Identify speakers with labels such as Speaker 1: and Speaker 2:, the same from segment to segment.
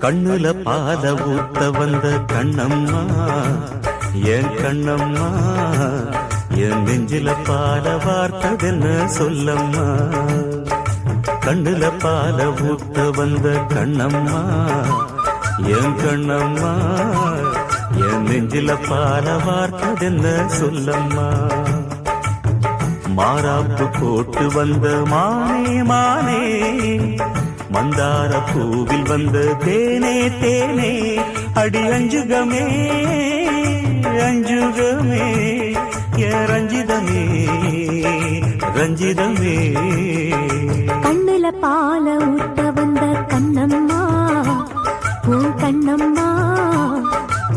Speaker 1: கண்ணுல பால ஊத்த வந்த கண்ணம்மா என் கண்ணம்மா என் நெஞ்சில பால வார்த்ததென்ன சொல்லம்மா. கண்ணுல பால ஊத்த வந்த கண்ணம்மா என் கண்ணம்மா என் நெஞ்சில பால வார்த்ததென்ன சொல்லம்மா. மாறாப்பு போட்டு வந்த மானே மானே மந்தார பூவில் வந்த தேனே தேனே அடி அஞ்சுகமே அஞ்சுகமே ஏ ரஞ்சிதமே ரஞ்சிதமே.
Speaker 2: கண்ணுல பால ஊத்த வந்த கண்ணம்மா உன் கண்ணம்மா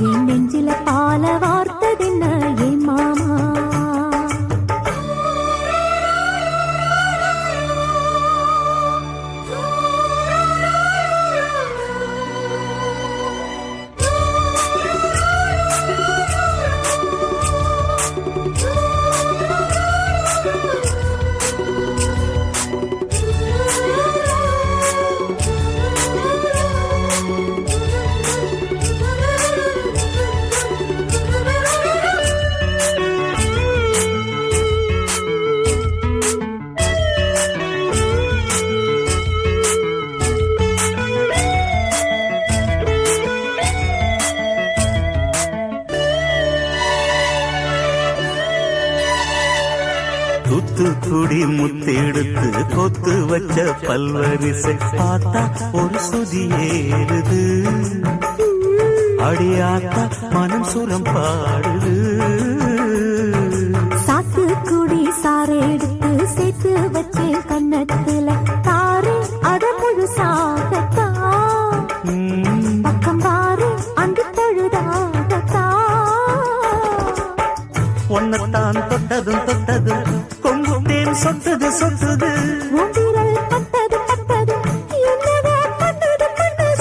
Speaker 2: என் நெஞ்சில பால வார்த்ததென்ன என் மாமா.
Speaker 1: தூத்துக்குடி முத்தெடுத்து கொத்து வச்ச பல்வரிசை பார்த்தா ஒரு சுதி ஏறுது. அடியாத்தா மனம் சுரம் பாடுது.
Speaker 2: சாத்துக்குடி சாரை எடுத்து சேர்த்து வச்ச கண்ணத்துல தாரு அத முழுசாகத்தா பக்கம் பாரு அந்த தழுதாகத்தா.
Speaker 1: ஒன்னத்தான் தொட்டதும் தொட்டதும் கொங்கும் தேன் சொட்டுது சொட்டுது.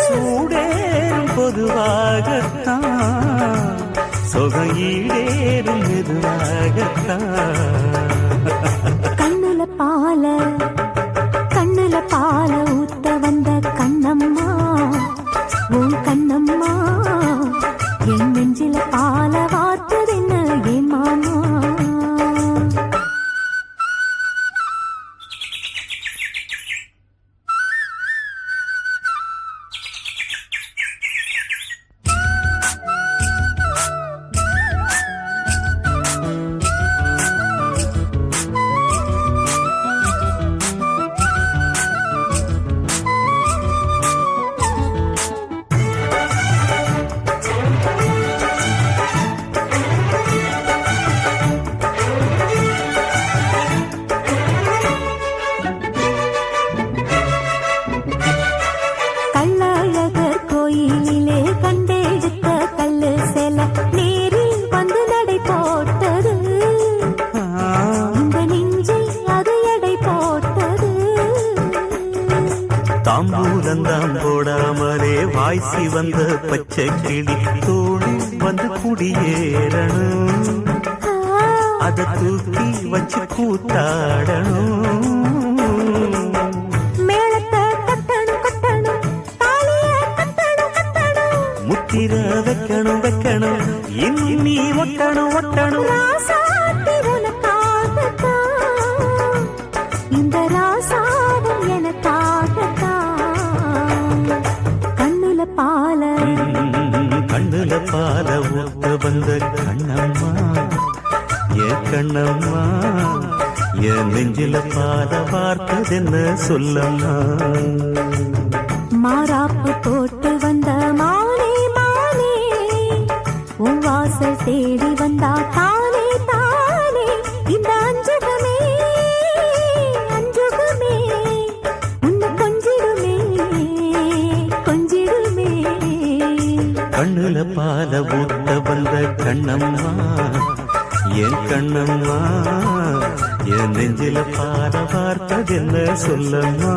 Speaker 1: சூடேறும் பொதுவாகத்தான் சொகையீடேறும் மெதுவாகத்தான்.
Speaker 2: கண்ணுல பால ஊத்த வந்த கண்ணம்மா உன் கண்ணம்மா என் நெஞ்சில பால வார்த்ததென்ன என் மாமா.
Speaker 1: தாம்பூலந்தாம் போடாமலே வாய்ச்சி வந்த பச்சை கிளி தோடு வந்து குடியேறணும். அத தூக்கி வச்சு கூத்தாடணும். முத்திர வைக்கணும் வைக்கணும் இன்னும் நீ ஒட்டணும் ஒட்டணும்.
Speaker 2: இந்த ராசாவும் எனக்காகத்தான். கண்ணுல
Speaker 1: பால ஊத்த வந்த கண்ணம்மா என் கண்ணம்மா என் நெஞ்சில பால வார்த்ததென்ன சொல்லம்மா.
Speaker 2: மாறாப்பு போட்டு வந்த மானே மானே உன் வாசல் தேடி வந்தா தானே தானே இந்த அஞ்சுகமே அஞ்சுகமே உன்னை கொஞ்சிடுமே கொஞ்சிடுமே.
Speaker 1: கண்ணுல பால ஊத்த வந்த கண்ணம்மா என் கண்ணம்மா என் நெஞ்சில பால வார்த்ததென்ன சொல்லம்மா.